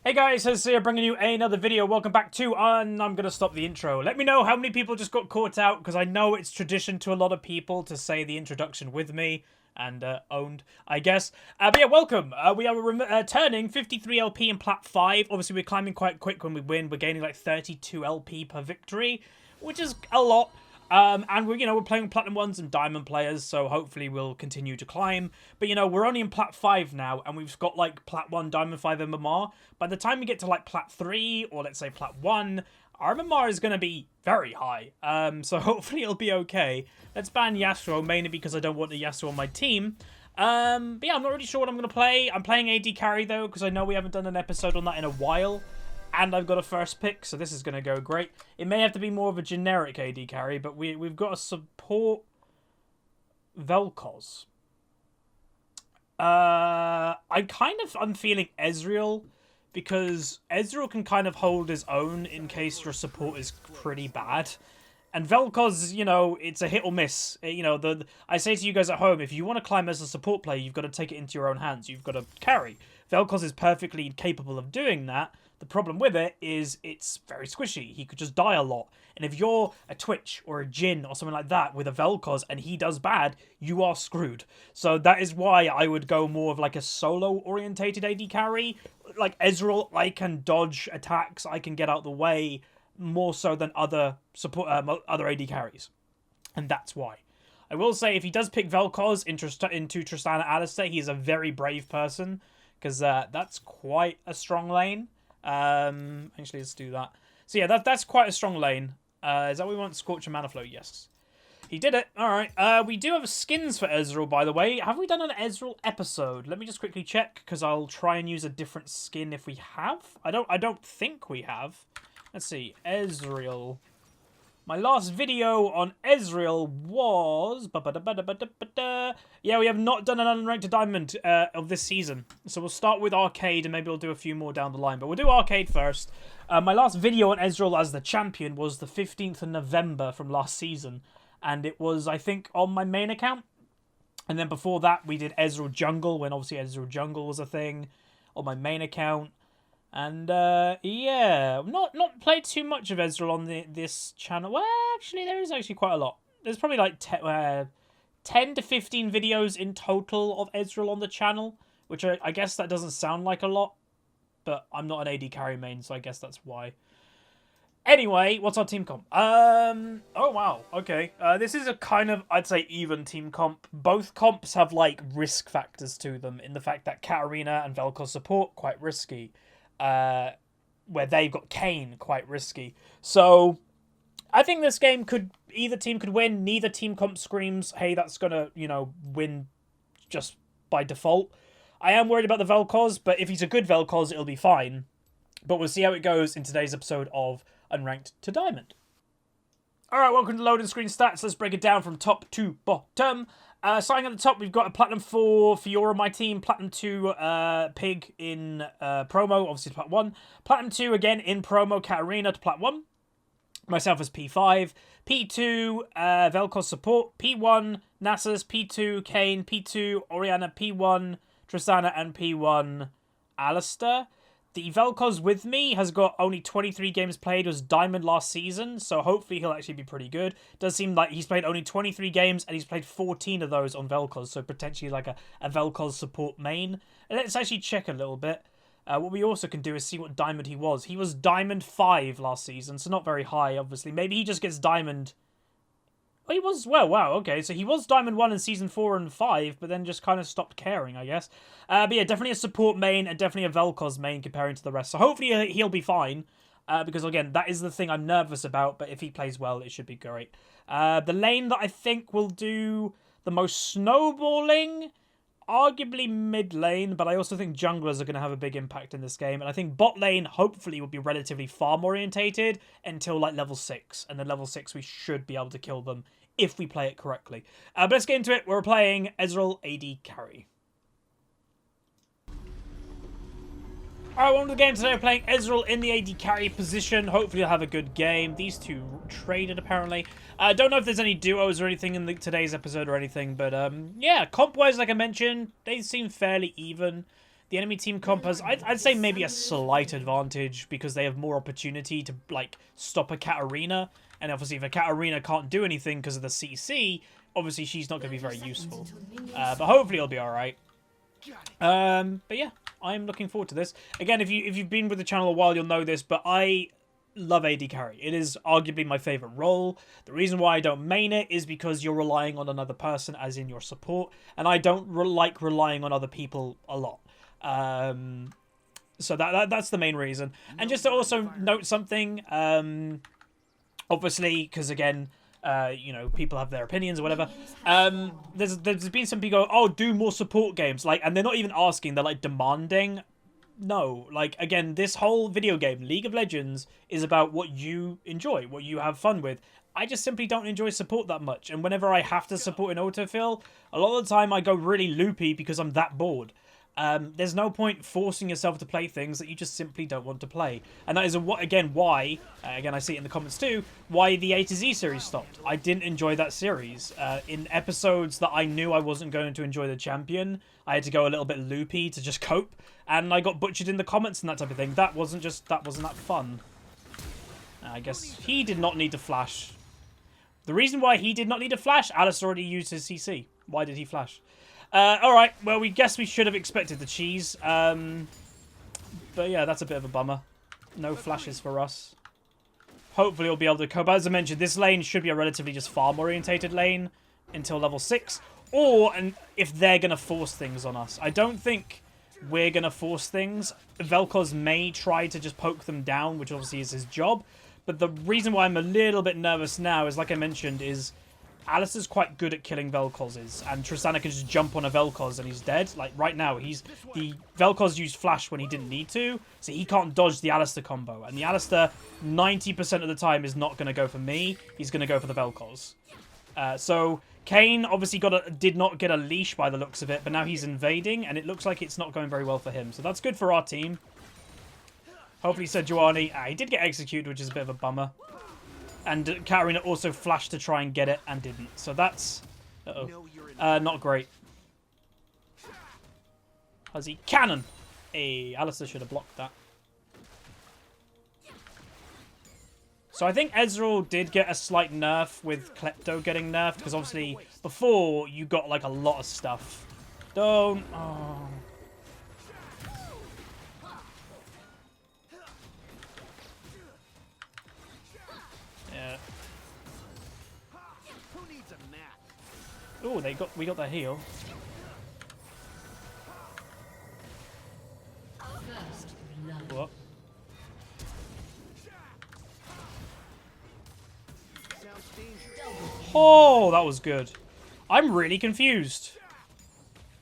Hey guys, Huzzy here bringing you another video. Welcome back to, and I'm going to stop the intro. Let me know how many people just got caught out, because I know it's tradition to a lot of people to say the introduction with me, and owned, I guess. But yeah, welcome. We are turning 53 LP in Plat 5. Obviously, we're climbing quite quick when we win. We're gaining like 32 LP per victory, which is a lot. And we're playing with Platinum 1s and Diamond players, so hopefully we'll continue to climb. But, we're only in Plat 5 now, and we've got, like, Plat 1, Diamond 5 MMR. By the time we get to, like, Plat 3, or let's say Plat 1, our MMR is going to be very high. So hopefully it'll be okay. Let's ban Yasuo, mainly because I don't want the Yasuo on my team. But yeah, I'm not really sure what I'm going to play. I'm playing AD carry, though, because I know we haven't done an episode on that in a while. And I've got a first pick, so this is going to go great. It may have to be more of a generic AD carry, but we've got to support Vel'Koz. I'm feeling Ezreal, because Ezreal can kind of hold his own in case your support is pretty bad. And Vel'Koz, it's a hit or miss. I say to you guys at home, if you want to climb as a support player, you've got to take it into your own hands. You've got to carry. Vel'Koz is perfectly capable of doing that. The problem with it is it's very squishy. He could just die a lot. And if you're a Twitch or a Jhin or something like that with a Vel'Koz and he does bad, you are screwed. So that is why I would go more of like a solo-orientated AD carry. Like Ezreal, I can dodge attacks. I can get out the way more so than other other AD carries. And that's why. I will say, if he does pick Vel'Koz into Tristana Alistar, he's a very brave person, because that's quite a strong lane. Actually, let's do that. So yeah, that's quite a strong lane. Is that what we want? Scorcher Mana Flow? Yes. He did it. Alright. We do have skins for Ezreal, by the way. Have we done an Ezreal episode? Let me just quickly check, because I'll try and use a different skin if we have. I don't think we have. Let's see. Ezreal. My last video on Ezreal was... Yeah, we have not done an Unranked Diamond of this season. So we'll start with Arcade, and maybe we'll do a few more down the line. But we'll do Arcade first. My last video on Ezreal as the champion was the 15th of November from last season. And it was, I think, on my main account. And then before that, we did Ezreal Jungle, when obviously Ezreal Jungle was a thing, on my main account. And, yeah, not played too much of Ezreal on this channel. Well, actually, there is actually quite a lot. There's probably like 10 to 15 videos in total of Ezreal on the channel, which I guess that doesn't sound like a lot, but I'm not an AD carry main, so I guess that's why. Anyway, what's our team comp? Oh, wow, okay. This is a kind of, I'd say, even team comp. Both comps have, like, risk factors to them, in the fact that Katarina and Vel'Koz Support, quite risky. Where they've got Kayn, quite risky. So I think this game either team could win. Neither team comp screams, hey, that's gonna, win just by default. I am worried about the Vel'Koz, but if he's a good Vel'Koz, it'll be fine. But we'll see how it goes in today's episode of Unranked to Diamond. Alright, welcome to Loading Screen Stats. Let's break it down from top to bottom. Starting at the top, we've got a Platinum 4 Fiora on my team, Platinum 2 Pig in promo, obviously to Plat 1. Platinum 2 again in promo, Katarina to Plat 1. Myself as P5. P2 Vel'Koz Support. P1 Nasus. P2 Kayn. P2 Orianna. P1 Tristana. And P1 Alistar. The Vel'Koz with me has got only 23 games played, was Diamond last season, so hopefully he'll actually be pretty good. Does seem like he's played only 23 games, and he's played 14 of those on Vel'Koz, so potentially like a Vel'Koz support main. And let's actually check a little bit. What we also can do is see what Diamond he was. He was Diamond 5 last season, so not very high, obviously. Maybe he just gets Diamond... Oh, he was... Well, wow, okay. So he was Diamond 1 in Season 4 and 5, but then just kind of stopped caring, I guess. But yeah, definitely a support main and definitely a Vel'Koz main comparing to the rest. So hopefully he'll be fine. Because, again, that is the thing I'm nervous about. But if he plays well, it should be great. The lane that I think will do the most snowballing... Arguably mid lane, but I also think junglers are going to have a big impact in this game. And I think bot lane, hopefully, will be relatively farm orientated until like level 6. And then level 6, we should be able to kill them if we play it correctly. But let's get into it. We're playing Ezreal AD carry. Alright, welcome to the game today. We're playing Ezreal in the AD carry position. Hopefully I'll have a good game. These two traded, apparently. I don't know if there's any duos or anything in today's episode or anything, but yeah, comp-wise, like I mentioned, they seem fairly even. The enemy team comp has, I'd say maybe a slight advantage because they have more opportunity to, like, stop a Katarina. And obviously if a Katarina can't do anything because of the CC, obviously she's not going to be very useful. But hopefully it'll be alright. But yeah, I'm looking forward to this. Again, if you've been with the channel a while, you'll know this, but I love AD carry. It is arguably my favorite role. The reason why I don't main it is because you're relying on another person, as in your support, and I don't like relying on other people a lot. So that's the main reason. And just to also note something, obviously, because again, you know, people have their opinions or whatever. There's been some people go, oh, do more support games, like, and they're not even asking, they're like demanding. No, like, again, this whole video game, League of Legends, is about what you enjoy, what you have fun with. I just simply don't enjoy support that much, and whenever I have to support an autofill, a lot of the time I go really loopy because I'm that bored. There's no point forcing yourself to play things that you just simply don't want to play. And that is, again, why, again, I see it in the comments too, why the A to Z series stopped. I didn't enjoy that series. In episodes that I knew I wasn't going to enjoy the champion, I had to go a little bit loopy to just cope, and I got butchered in the comments and that type of thing. That wasn't that fun. I guess he did not need to flash. The reason why he did not need to flash, Alice already used his CC. Why did he flash? Alright, well, we guess we should have expected the cheese. But yeah, that's a bit of a bummer. No flashes for us. Hopefully we'll be able to cope. As I mentioned, this lane should be a relatively just farm-orientated lane until level 6. Or and if they're going to force things on us. I don't think we're going to force things. Vel'Koz may try to just poke them down, which obviously is his job. But the reason why I'm a little bit nervous now is, like I mentioned, is Alistair's quite good at killing Vel'Kozes, and Tristana can just jump on a Vel'Koz and he's dead. Like, right now, the Vel'Koz used flash when he didn't need to, so he can't dodge the Alistair combo. And the Alistair, 90% of the time, is not going to go for me. He's going to go for the Vel'Koz. So, Kayn obviously did not get a leash by the looks of it, but now he's invading, and it looks like it's not going very well for him. So that's good for our team. Hopefully Sejuani, he did get executed, which is a bit of a bummer. And Katarina also flashed to try and get it and didn't. So that's... not great. Huzzy cannon! Hey, Alistair should have blocked that. So I think Ezreal did get a slight nerf with Klepto getting nerfed. Because obviously before you got like a lot of stuff. Don't... Oh... Oh, we got that heal. What? Oh, that was good. I'm really confused.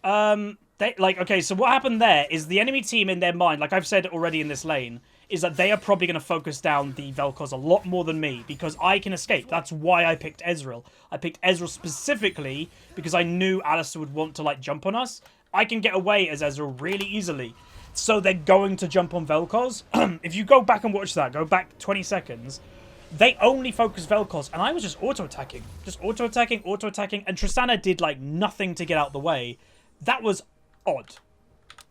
Okay, so what happened there is the enemy team in their mind, like I've said already in this lane, is that they are probably going to focus down the Vel'Koz a lot more than me, because I can escape. That's why I picked Ezreal. I picked Ezreal specifically because I knew Alistair would want to, like, jump on us. I can get away as Ezreal really easily. So they're going to jump on Vel'Koz. If you go back and watch that, go back 20 seconds, they only focus Vel'Koz, and I was just auto-attacking. Just auto-attacking, auto-attacking, and Tristana did, like, nothing to get out the way. That was odd.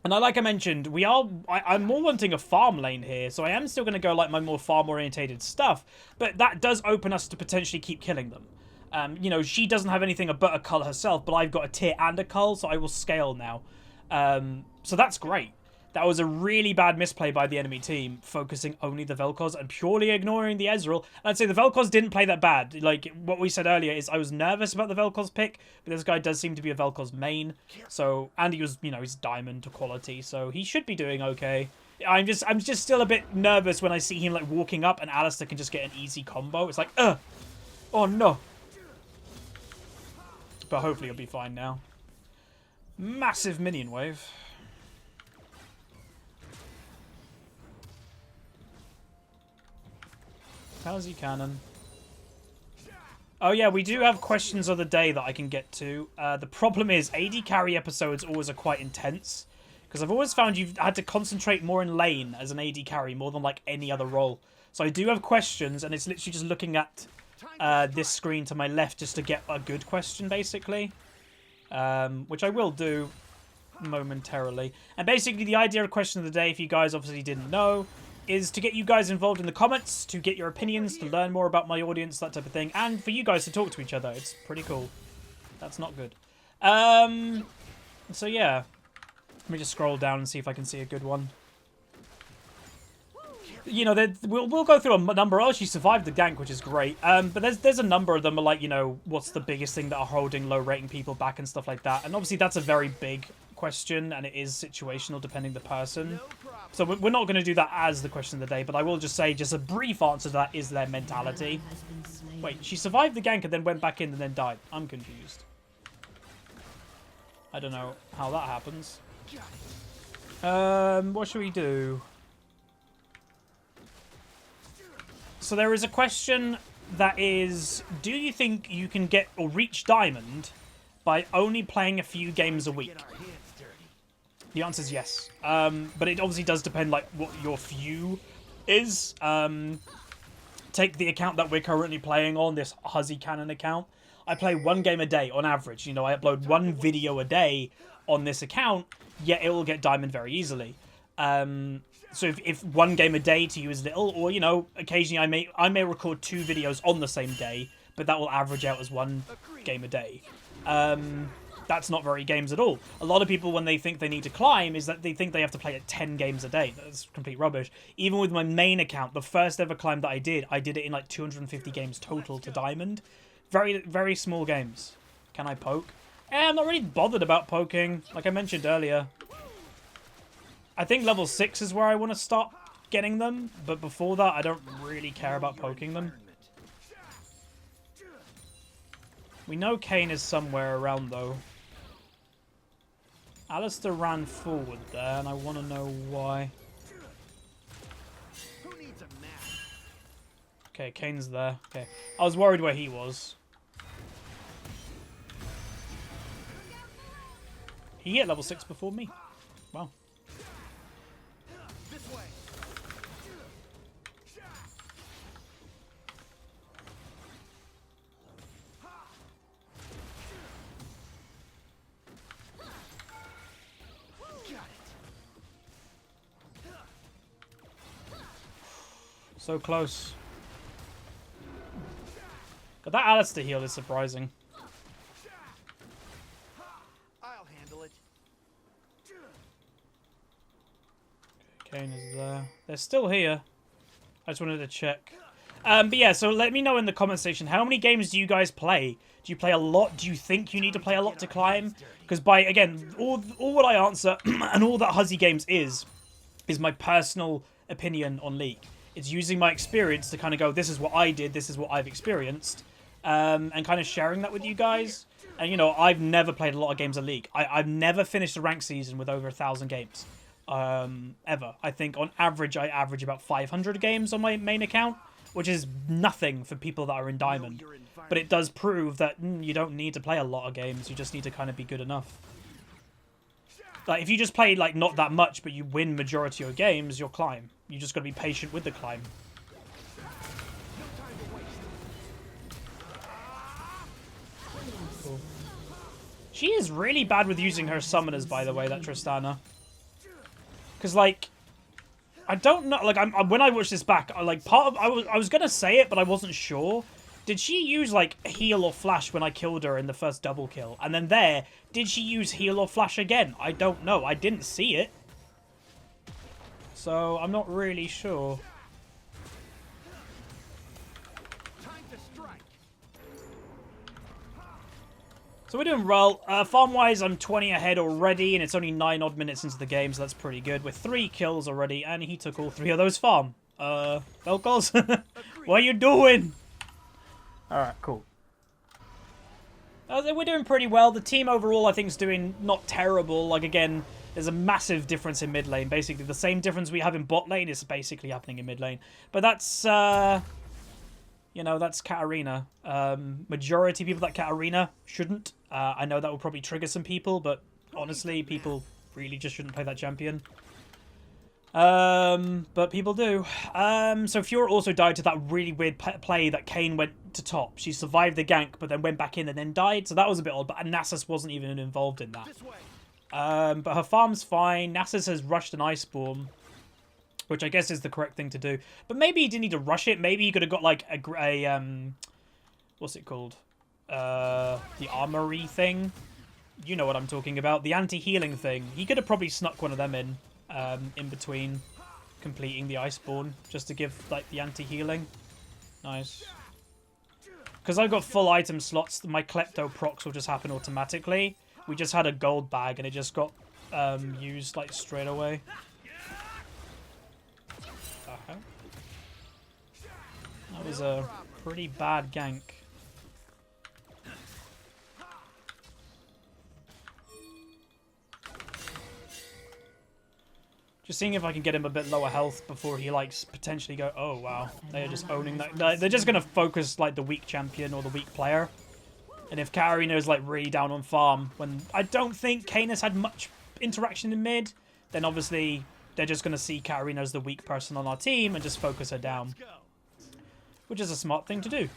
And like I mentioned, I'm more wanting a farm lane here, so I am still going to go like my more farm-orientated stuff, but that does open us to potentially keep killing them. You know, she doesn't have anything but a cull herself, but I've got a tier and a cull, so I will scale now. So that's great. That was a really bad misplay by the enemy team, focusing only the Vel'Koz and purely ignoring the Ezreal. And I'd say the Vel'Koz didn't play that bad. Like, what we said earlier is I was nervous about the Vel'Koz pick, but this guy does seem to be a Vel'Koz main. So, and he was, you know, he's diamond quality, so he should be doing okay. I'm just still a bit nervous when I see him, like, walking up and Alistair can just get an easy combo. It's like, oh no. But hopefully he'll be fine now. Massive minion wave. How's he cannon? Oh yeah, we do have questions of the day that I can get to. The problem is AD carry episodes always are quite intense. Because I've always found you've had to concentrate more in lane as an AD carry more than like any other role. So I do have questions, and it's literally just looking at this screen to my left just to get a good question, basically. Which I will do. momentarily. And basically the idea of question of the day, if you guys obviously didn't know, is to get you guys involved in the comments, to get your opinions, to learn more about my audience, that type of thing, and for you guys to talk to each other. It's pretty cool. That's not good. So yeah. Let me just scroll down and see if I can see a good one. You know, we'll go through a number. Oh, she survived the gank, which is great. But there's a number of them, like, you know, what's the biggest thing that are holding low rating people back and stuff like that. And obviously that's a very big question, and it is situational depending the person. So we're not going to do that as the question of the day, but I will just say just a brief answer to that is their mentality. Wait, she survived the gank and then went back in and then died. I'm confused. I don't know how that happens. What should we do? So there is a question that is, do you think you can get or reach diamond by only playing a few games a week? The answer is yes. But it obviously does depend, like, what your few is. Take the account that we're currently playing on, this Huzzy Cannon account. I play 1 game a day on average. You know, I upload 1 video a day on this account, yet it will get diamond very easily. So if 1 game a day to you is little, or, you know, occasionally I may record 2 videos on the same day, but that will average out as 1 game a day. That's not very games at all. A lot of people, when they think they need to climb, is that they think they have to play at 10 games a day. That's complete rubbish. Even with my main account, the first ever climb that I did it in like 250 games total to diamond. Very, very small games. Can I poke? I'm not really bothered about poking, like I mentioned earlier. I think level 6 is where I want to start getting them, but before that, I don't really care about poking them. We know Kayn is somewhere around, though. Alistair ran forward there, and I want to know why. Okay, Kayn's there. Okay, I was worried where he was. He hit level 6 before me. Wow. So close. But that Alistair heal is surprising. I'll handle it. Kayn is there. They're still here. I just wanted to check. But yeah, so let me know in the comment section, how many games do you guys play? Do you play a lot? Do you think you need to play a lot to climb? Because again, all what I answer and all that HuzzyGames is my personal opinion on League. It's using my experience to kind of go, this is what I did, this is what I've experienced, and kind of sharing that with you guys. And, you know, I've never played a lot of games of League. I've never finished a ranked season with over 1,000 games, ever. I think on average, I average about 500 games on my main account, which is nothing for people that are in Diamond. But it does prove that you don't need to play a lot of games, you just need to kind of be good enough. Like, if you just play, like, not that much, but you win majority of your games, you'll climb. You just got to be patient with the climb. Cool. She is really bad with using her summoners, by the way, that Tristana. Because, like, I don't know, like, when I watched this back, I was going to say it, but I wasn't sure. Did she use, like, heal or flash when I killed her in the first double kill? And then did she use heal or flash again? I don't know. I didn't see it. So, I'm not really sure. So we're doing well. Farm-wise, I'm 20 ahead already, and it's only 9 odd minutes into the game, so that's pretty good. With 3 kills already, and he took all 3 of those farm. Vel'Koz, what are you doing? Alright, cool. We're doing pretty well. The team overall, I think, is doing not terrible. Like, again, there's a massive difference in mid lane. Basically, the same difference we have in bot lane is basically happening in mid lane. But that's, you know, that's Katarina. Majority of people that Katarina shouldn't. I know that will probably trigger some people, but honestly, people really just shouldn't play that champion. But people do. So Fiora also died to that really weird play that Kayn went to top. She survived the gank, but then went back in and then died. So that was a bit odd, but Nasus wasn't even involved in that. But her farm's fine. Nasus has rushed an Iceborne, which I guess is the correct thing to do. But maybe he didn't need to rush it. Maybe he could have got like a what's it called? The armory thing. You know what I'm talking about. The anti-healing thing. He could have probably snuck one of them in between completing the Iceborne, just to give like the anti-healing. Nice. Because I've got full item slots, my Klepto procs will just happen automatically. We just had a gold bag and it just got used like straight away. That was a pretty bad gank. Just seeing if I can get him a bit lower health before he, like, potentially go... Oh, wow. They're just owning that. They're just going to focus, like, the weak champion or the weak player. And if Katarina's, like, really down on farm, when I don't think Kayn has had much interaction in mid, then obviously they're just going to see Katarina as the weak person on our team and just focus her down. Which is a smart thing to do.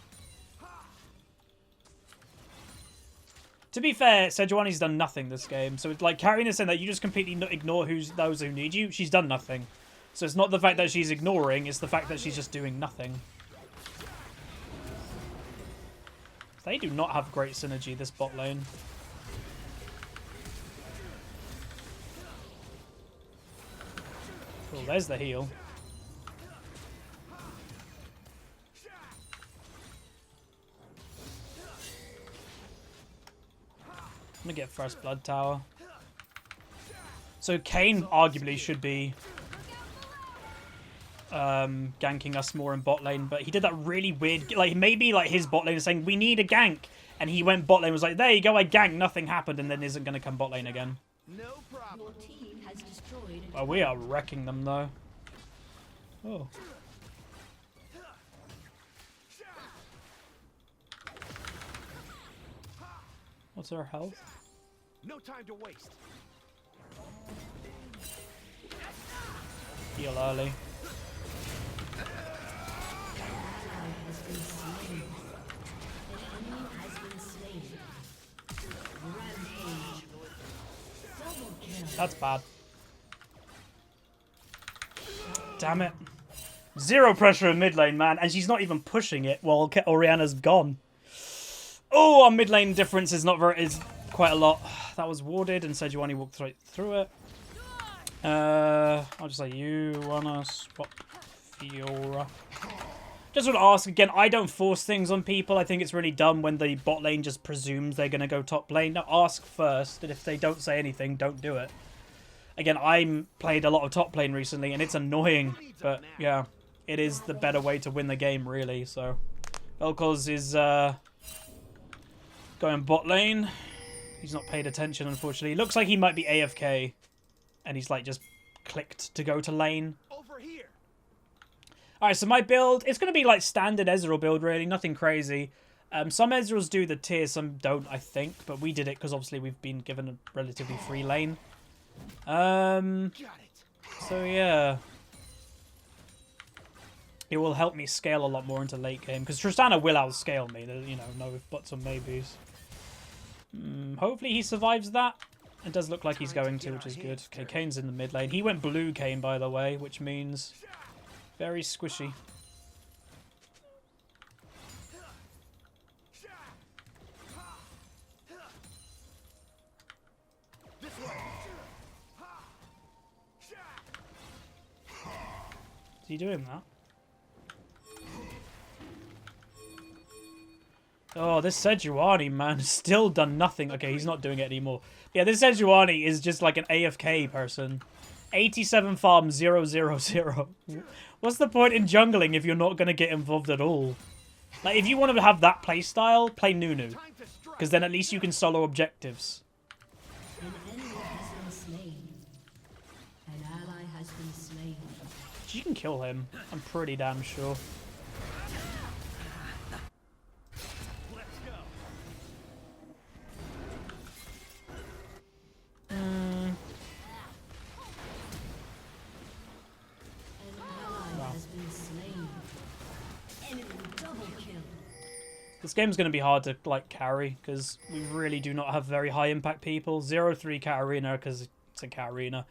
To be fair, Sejuani's done nothing this game. So it's like Katarina's saying that you just completely ignore those who need you. She's done nothing. So it's not the fact that she's ignoring, it's the fact that she's just doing nothing. They do not have great synergy, this bot lane. Cool, there's the heal. I'm gonna get first blood tower. So Kayn arguably should be ganking us more in bot lane, but he did that really weird, like maybe like his bot lane is saying we need a gank, and he went bot lane, was like there you go, I ganked, nothing happened, and then isn't gonna come bot lane again. No problem. Well, we are wrecking them though. Oh. What's our health? No time to waste. Heal early. That's bad. Damn it. Zero pressure in mid lane, man, and she's not even pushing it while Orianna's gone. Oh, our mid lane difference is quite a lot. That was warded, and Sejuani walked right through it. I'll just say you wanna swap Fiora. Just want to ask again, I don't force things on people. I think it's really dumb when the bot lane just presumes they're gonna go top lane. Now ask first, and if they don't say anything, don't do it. Again, I played a lot of top lane recently, and it's annoying, but yeah, it is the better way to win the game, really. So, Vel'Koz is going bot lane. He's not paid attention, unfortunately. Looks like he might be AFK, and he's like just clicked to go to lane. Over here. All right, so my build, it's going to be like standard Ezreal build, really, nothing crazy. Some Ezreals do the tier, some don't, I think, but we did it because obviously we've been given a relatively free lane. So yeah, it will help me scale a lot more into late game because Tristana will outscale me. You know, no buts or maybes. Hopefully he survives that. It does look like he's going to, which is good. Okay, Kane's in the mid lane. He went blue Kane, by the way, which means very squishy. Is he doing that? Oh, this Sejuani, man, has still done nothing. Okay, he's not doing it anymore. Yeah, this Sejuani is just like an AFK person. 87 farm, 0, 0, 0. What's the point in jungling if you're not going to get involved at all? Like, if you want to have that playstyle, play Nunu. Because then at least you can solo objectives. You can kill him. I'm pretty damn sure. The This game's going to be hard to, like, carry, because we really do not have very high impact people. 0-3 Katarina, because it's a Katarina.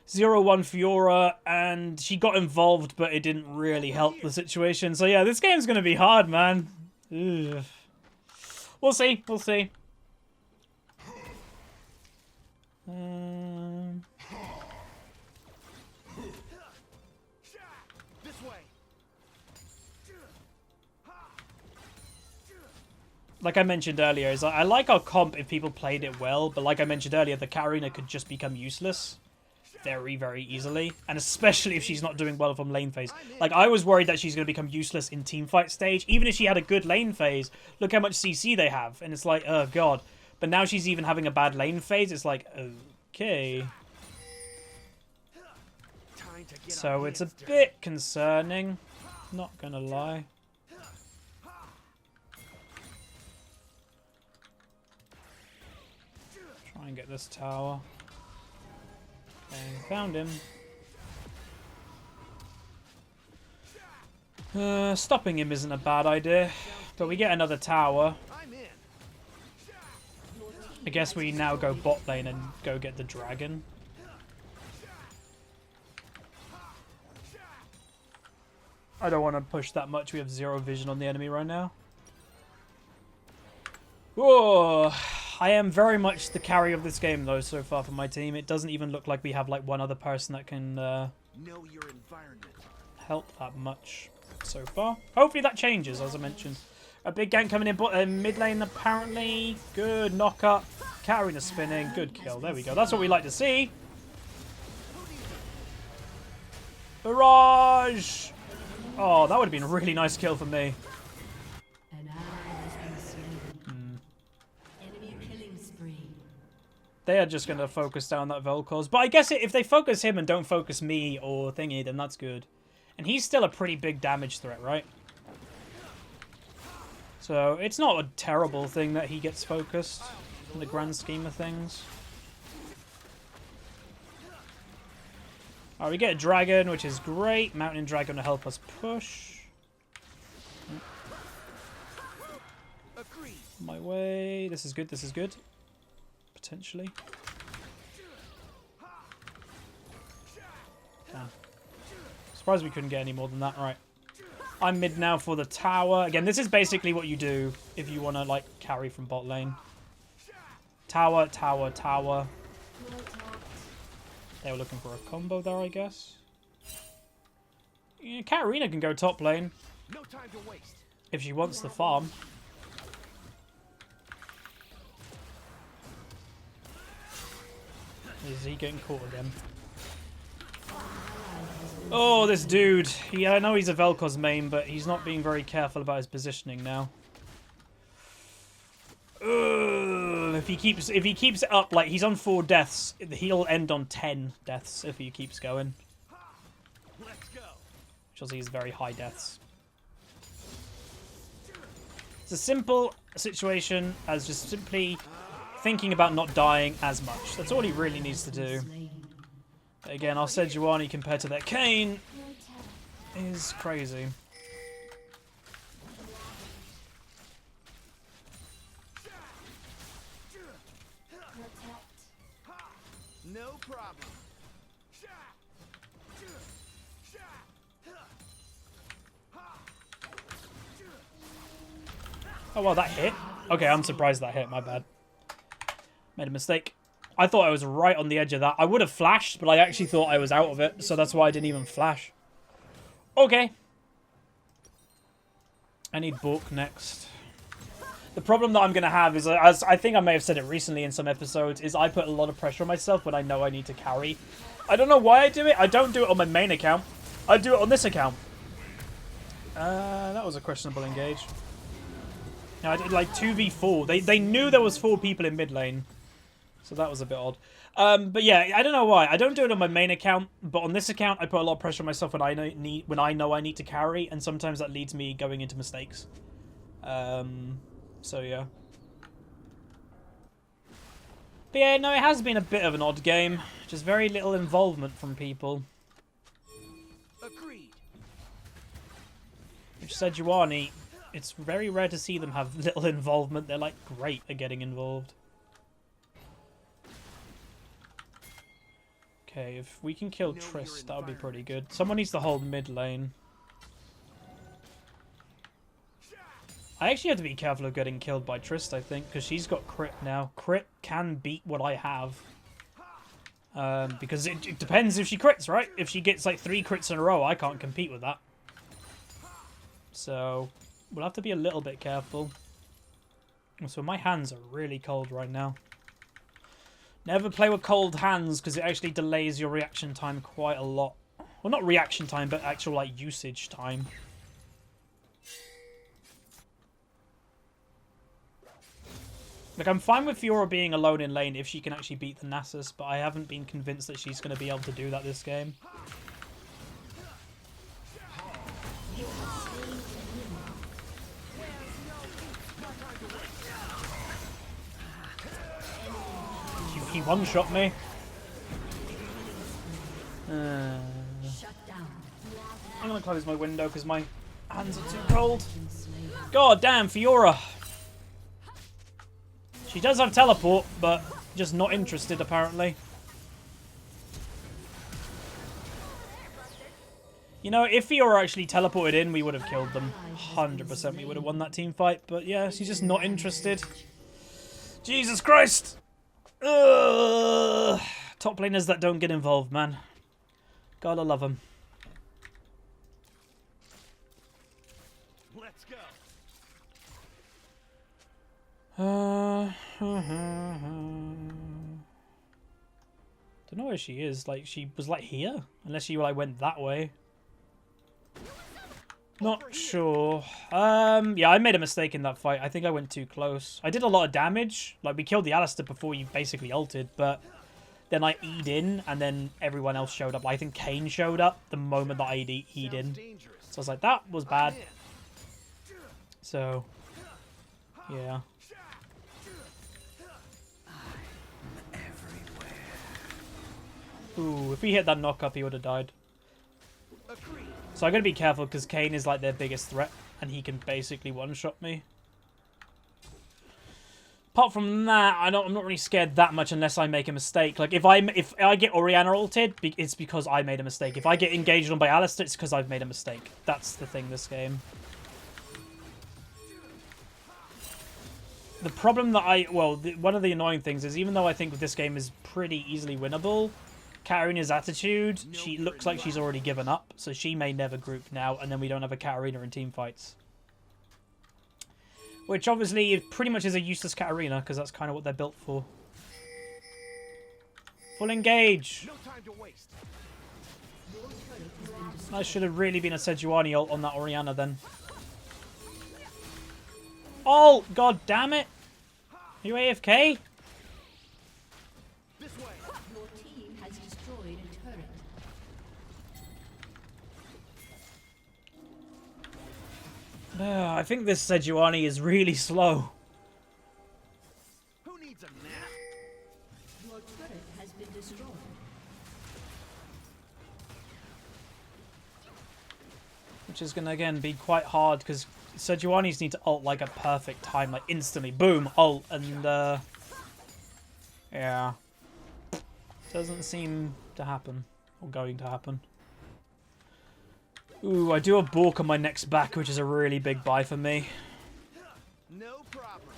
0-1 Fiora, and she got involved, but it didn't really help the situation. So yeah, this game's going to be hard, man. Ugh. We'll see, we'll see. This way. Like I mentioned earlier, is I like our comp if people played it well, but like I mentioned earlier, the Katarina could just become useless very, very easily, and especially if she's not doing well from lane phase. Like, I was worried that she's going to become useless in teamfight stage. Even if she had a good lane phase, look how much CC they have, and it's like, oh god. But now she's even having a bad lane phase, it's like, okay. So it's a bit concerning, not gonna lie. Try and get this tower. Okay, found him. Stopping him isn't a bad idea, but we get another tower. I guess we now go bot lane and go get the dragon. I don't want to push that much. We have 0 vision on the enemy right now. Whoa! I am very much the carry of this game, though, so far for my team. It doesn't even look like we have, like, one other person that can know your environment. Help that much so far. Hopefully that changes, as I mentioned. A big gank coming in mid lane, apparently. Good knock up. Katarina spinning. Good kill. There we go. That's what we like to see. Barrage! Oh, that would have been a really nice kill for me. They are just going to focus down that Vel'Koz. But I guess if they focus him and don't focus me or thingy, then that's good. And he's still a pretty big damage threat, right? So it's not a terrible thing that he gets focused in the grand scheme of things. Alright, we get a dragon, which is great. Mountain dragon to help us push. My way. This is good, this is good. Potentially. Damn. Surprised we couldn't get any more than that. Right. I'm mid now for the tower. Again, this is basically what you do if you want to, like, carry from bot lane. Tower, tower, tower. They were looking for a combo there, I guess. Yeah, Katarina can go top lane. No time to waste. If she wants the farm. Is he getting caught again? Oh, this dude. I know he's a Vel'Koz main, but he's not being very careful about his positioning now. If he keeps it up, like, he's on 4 deaths, he'll end on 10 deaths if he keeps going. Let's go. Which obviously is very high deaths. It's a simple situation as just simply thinking about not dying as much. That's all he really needs to do. But again, our Sejuani compared to that Kayn is crazy. No problem. Oh, well, that hit. Okay, I'm surprised that hit. My bad. Made a mistake. I thought I was right on the edge of that. I would have flashed, but I actually thought I was out of it, so that's why I didn't even flash. Okay. I need Bork next. The problem that I'm going to have is, as I think I may have said it recently in some episodes, is I put a lot of pressure on myself when I know I need to carry. I don't know why I do it. I don't do it on my main account. I do it on this account. That was a questionable engage. Yeah, I did like 2v4. They knew there was 4 people in mid lane. So that was a bit odd. But yeah, I don't know why. I don't do it on my main account, but on this account, I put a lot of pressure on myself when I know I need to carry, and sometimes that leads me going into mistakes. So yeah. But yeah, no, it has been a bit of an odd game. Just very little involvement from people. Agreed. Which Sejuani It's very rare to see them have little involvement. They're like great at getting involved. Okay, if we can kill Triss, that would be pretty good. Someone needs to hold mid lane. I actually have to be careful of getting killed by Triss, I think, because she's got crit now. Crit can beat what I have. Because it depends if she crits, right? If she gets like 3 crits in a row, I can't compete with that. So, we'll have to be a little bit careful. So my hands are really cold right now. Never play with cold hands because it actually delays your reaction time quite a lot. Well, not reaction time, but actual like usage time. Like, I'm fine with Fiora being alone in lane if she can actually beat the Nasus, but I haven't been convinced that she's going to be able to do that this game. He one-shot me. I'm going to close my window because my hands are too cold. God damn, Fiora. She does have teleport, but just not interested, apparently. You know, if Fiora actually teleported in, we would have killed them. 100% we would have won that team fight. But yeah, she's just not interested. Jesus Christ! Ugh. Top laners that don't get involved, man. Gotta love them. Let's go. Don't know where she is. Like, she was like here, unless she like went that way. Not sure. Yeah, I made a mistake in that fight. I think I went too close. I did a lot of damage. Like, we killed the Alistar before you basically ulted, but then I E'd in, and then everyone else showed up. I think Kayn showed up the moment that I E'd in. So I was like, that was bad. So, yeah. Ooh, if we hit that knock-up, he would have died. So I gotta be careful because Kayn is like their biggest threat, and he can basically one-shot me. Apart from that, I'm not really scared that much unless I make a mistake. Like if I get Orianna ulted, it's because I made a mistake. If I get engaged on by Alistar, it's because I've made a mistake. That's the thing this game. The problem that one of the annoying things is, even though I think this game is pretty easily winnable, Katarina's attitude, she looks like she's already given up, so she may never group now, and then we don't have a Katarina in team fights. Which obviously pretty much is a useless Katarina, because that's kind of what they're built for. Full engage! No time to waste. I should have really been a Sejuani ult on that Orianna then. Oh, god damn it! Are you AFK? This way. Your team has destroyed a turret. I think this Sejuani is really slow. Who needs a nap? Your turret has been destroyed. Which is going to, again, be quite hard, because Sejuanis need to ult like a perfect time, like instantly. Boom, ult, and yeah. Doesn't seem to happen, or going to happen. Ooh, I do have Bork on my next back, which is a really big buy for me. No problem.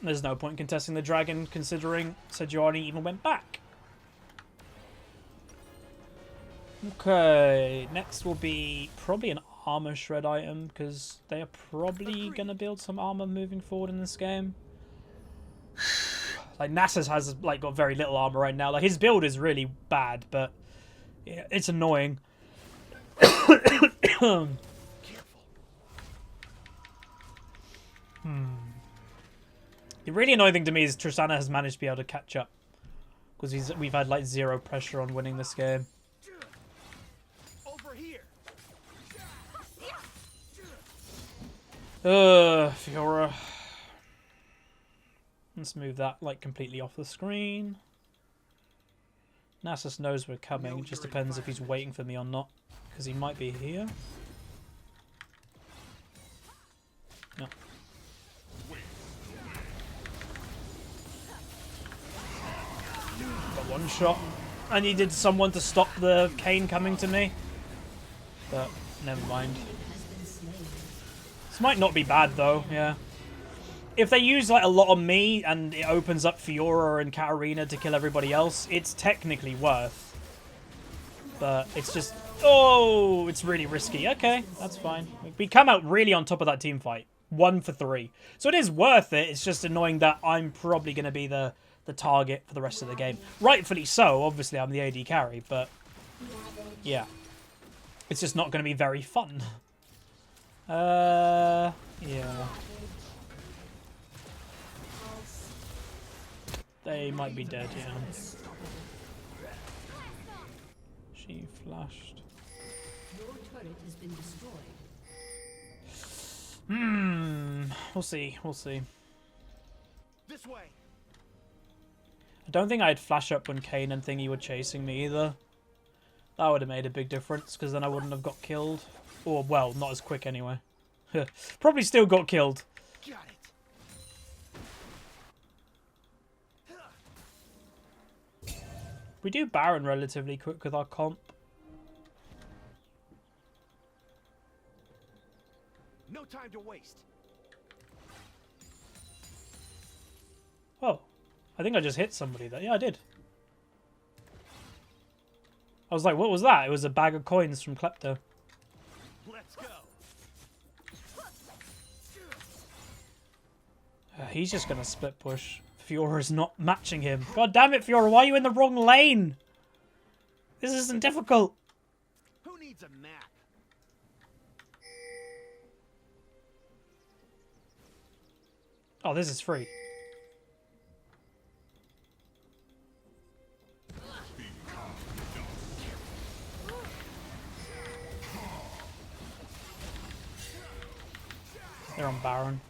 There's no point contesting the dragon, considering Sejuani even went back. Okay, next will be probably an armor shred item, because they are probably going to build some armor moving forward in this game. Like, Nasus has like got very little armor right now. Like, his build is really bad, but yeah, it's annoying. Careful. The really annoying thing to me is Tristana has managed to be able to catch up, because we've had like zero pressure on winning this game. Over here. Fiora. Let's move that like completely off the screen. Nasus knows we're coming. It just depends if he's waiting for me or not, because he might be here. one shot. I needed someone to stop the Kayn coming to me. But never mind. This might not be bad though, yeah. If they use like a lot on me and it opens up Fiora and Katarina to kill everybody else, it's technically worth. But it's just, oh, it's really risky. Okay, that's fine. We come out really on top of that team fight. 1 for 3. So it is worth it. It's just annoying that I'm probably going to be the target for the rest of the game. Rightfully so. Obviously, I'm the AD carry, but yeah. It's just not going to be very fun. Yeah. They might be dead, yeah. She flashed. Your turret has been destroyed. We'll see. We'll see. This way. I don't think I'd flash up when Kayn and Thingy were chasing me either. That would have made a big difference, because then I wouldn't have got killed. Or, well, not as quick anyway. Probably still got killed. Got it. We do Baron relatively quick with our comp. No time to waste. Oh, I think I just hit somebody there. Yeah, I did. I was like, what was that? It was a bag of coins from Klepto. Let's go. He's just going to split push. Fiora's not matching him. God damn it, Fiora, why are you in the wrong lane? This isn't difficult. Who needs a map? Oh, this is free. They're on Baron.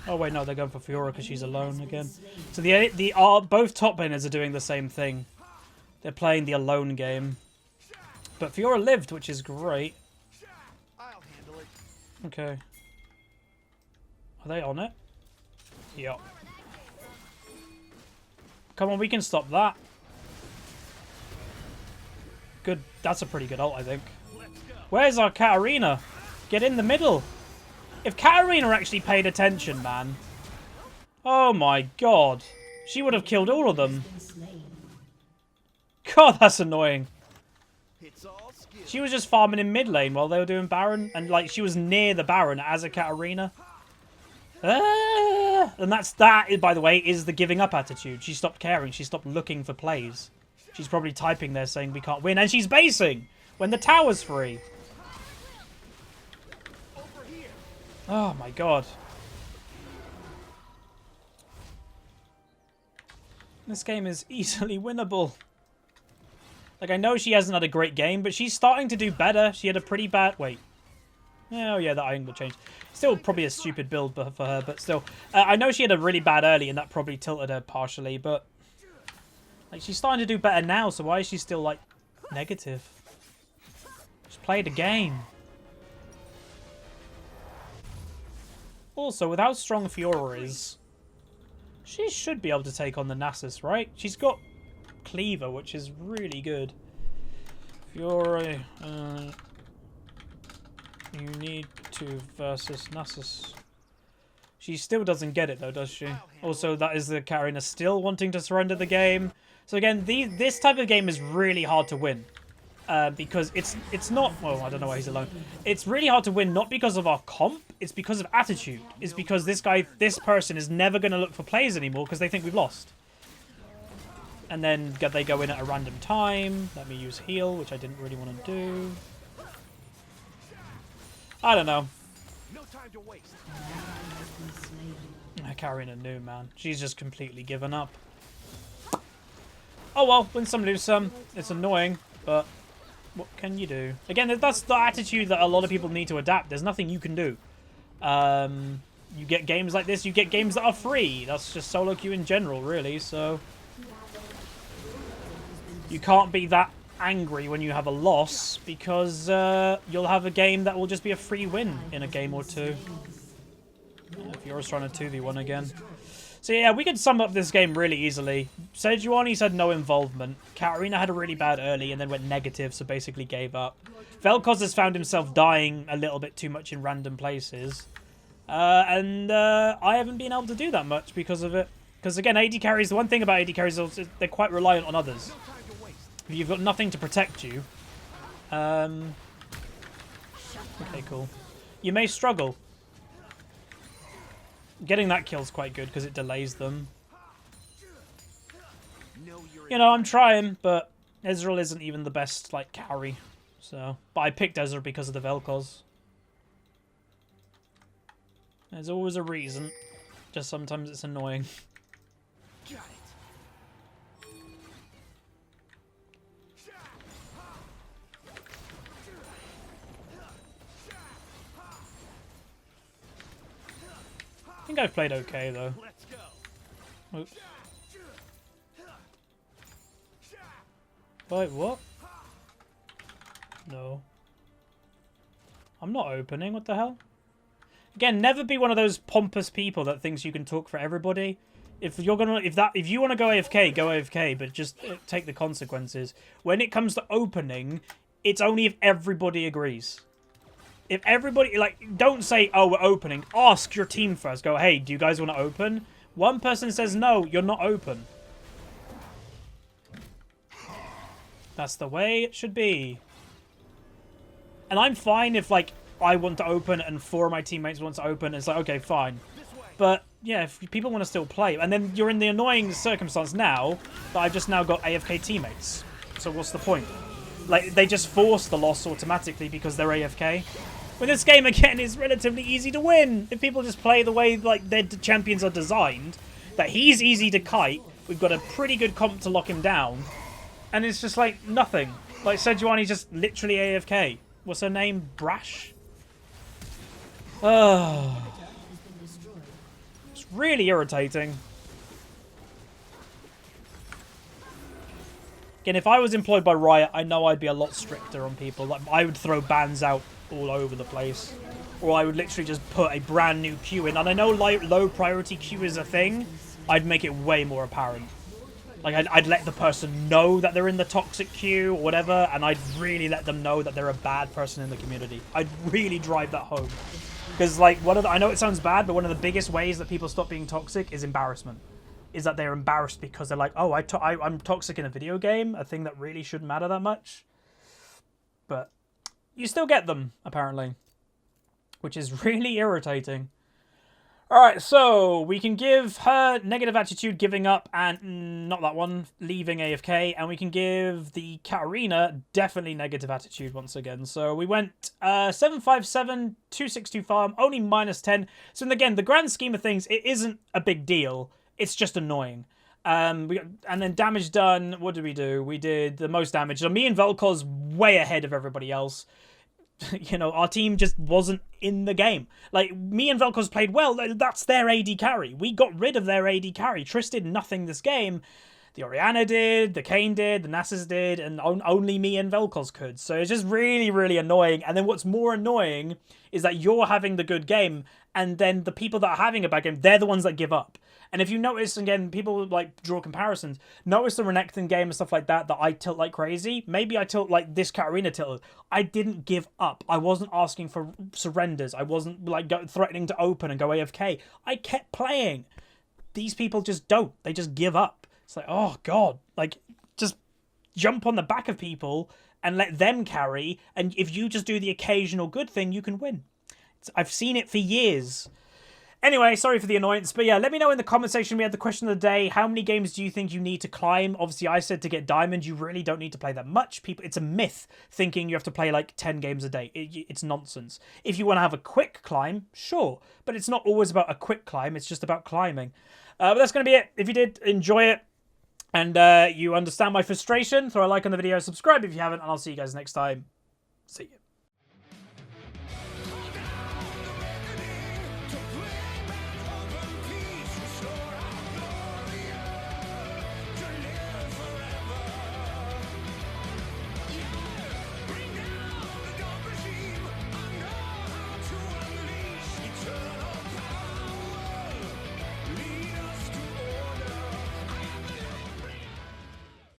Oh wait, no, they're going for Fiora because she's alone again. So both top laners are doing the same thing. They're playing the alone game. But Fiora lived, which is great. I'll handle it. Okay. Are they on it? Yup. Come on, we can stop that. Good. That's a pretty good ult, I think. Where's our Katarina? Get in the middle. If Katarina actually paid attention, man. Oh my god. She would have killed all of them. God, that's annoying. It's all skill. She was just farming in mid lane while they were doing Baron. And, like, she was near the Baron as a Katarina. And that, by the way, is the giving up attitude. She stopped caring. She stopped looking for plays. She's probably typing there saying we can't win. And she's basing when the tower's free. Oh my god. This game is easily winnable. Like, I know she hasn't had a great game, but she's starting to do better. She had a pretty bad... Wait. Oh, yeah, that angle changed. Still probably a stupid build for her, but still. I know she had a really bad early, and that probably tilted her partially, but... Like, she's starting to do better now, so why is she still, like, negative? Just play the game. Also, with how strong Fiora is, she should be able to take on the Nasus, right? She's got Cleaver, which is really good. Fiora, you need to versus Nasus. She still doesn't get it, though, does she? Also, that is the Karina still wanting to surrender the game. So again, this type of game is really hard to win. Because it's not... Well, I don't know why he's alone. It's really hard to win, not because of our comp. It's because of attitude. It's because this person is never going to look for plays anymore because they think we've lost. And then they go in at a random time. Let me use heal, which I didn't really want to do. I don't know. No time to waste. Carrying a new man. She's just completely given up. Oh well, win some, lose some. It's annoying, but what can you do? Again, that's the attitude that a lot of people need to adapt. There's nothing you can do. You get games like this, you get games that are free. That's just solo queue in general, really, so... You can't be that angry when you have a loss because you'll have a game that will just be a free win in a game or two. If you're trying to 2v1 again. So yeah, we could sum up this game really easily. Sejuani's had no involvement. Katarina had a really bad early and then went negative, so basically gave up. Vel'Koz has found himself dying a little bit too much in random places. And I haven't been able to do that much because of it. Because again, AD carries, the one thing about AD carries is they're quite reliant on others. If you've got nothing to protect you. Okay, cool. You may struggle. Getting that kill's quite good because it delays them. You know, I'm trying, but Ezreal isn't even the best, like, carry. So, but I picked Ezreal because of the Vel'Koz. There's always a reason. Just sometimes it's annoying. Got it. I think I've played okay, though. Let's go. Oops. Wait, what? No. I'm not opening, what the hell? Again, never be one of those pompous people that thinks you can talk for everybody. If you want to go AFK, but just take the consequences. When it comes to opening, it's only if everybody agrees. If everybody, like, don't say, oh, we're opening. Ask your team first. Go, hey, do you guys want to open? One person says no, you're not open. That's the way it should be. And I'm fine if, like, I want to open and 4 of my teammates want to open. It's like, okay, fine. But, yeah, if people want to still play. And then you're in the annoying circumstance now that I've just now got AFK teammates. So what's the point? Like, they just force the loss automatically because they're AFK. When this game, again, is relatively easy to win. If people just play the way, like, their champions are designed, that he's easy to kite, we've got a pretty good comp to lock him down, and it's just, like, nothing. Like, Sejuani's just literally AFK. What's her name? Brash? Oh. It's really irritating. Again, if I was employed by Riot, I know I'd be a lot stricter on people. Like, I would throw bans out all over the place. Or I would literally just put a brand new queue in. And I know low priority queue is a thing. I'd make it way more apparent. Like, I'd let the person know that they're in the toxic queue or whatever. And I'd really let them know that they're a bad person in the community. I'd really drive that home. Because, like, I know it sounds bad, but one of the biggest ways that people stop being toxic is embarrassment. Is that they're embarrassed because they're like, oh, I'm toxic in a video game, a thing that really shouldn't matter that much. But you still get them, apparently, which is really irritating. All right, so we can give her negative attitude, giving up, and not that one, leaving AFK, and we can give the Katarina definitely negative attitude once again. So we went 757, 262 farm, only -10. So again, the grand scheme of things, it isn't a big deal. It's just annoying. And then damage done, what did we do? We did the most damage. So me and Vel'Koz way ahead of everybody else. You know, our team just wasn't in the game. Like, me and Vel'Koz played well. That's their AD carry. We got rid of their AD carry. Triss did nothing this game. The Orianna did, the Kayn did, the Nasus did, and only me and Vel'Koz could. So it's just really, really annoying. And then what's more annoying is that you're having the good game, and then the people that are having a bad game, they're the ones that give up. And if you notice, again, people like draw comparisons. Notice the Renekton game and stuff like that I tilt like crazy. Maybe I tilt like this Katarina tilted. I didn't give up. I wasn't asking for surrenders. I wasn't like threatening to open and go AFK. I kept playing. These people just don't. They just give up. It's like, oh God, like just jump on the back of people and let them carry. And if you just do the occasional good thing, you can win. I've seen it for years. Anyway, sorry for the annoyance, but yeah, let me know in the comment section. We had the question of the day. How many games do you think you need to climb? Obviously, I said to get diamond, you really don't need to play that much. It's a myth thinking you have to play like 10 games a day. It's nonsense. If you want to have a quick climb, sure, but it's not always about a quick climb. It's just about climbing. But that's going to be it. If you did enjoy it and you understand my frustration, throw a like on the video, subscribe if you haven't, and I'll see you guys next time. See you.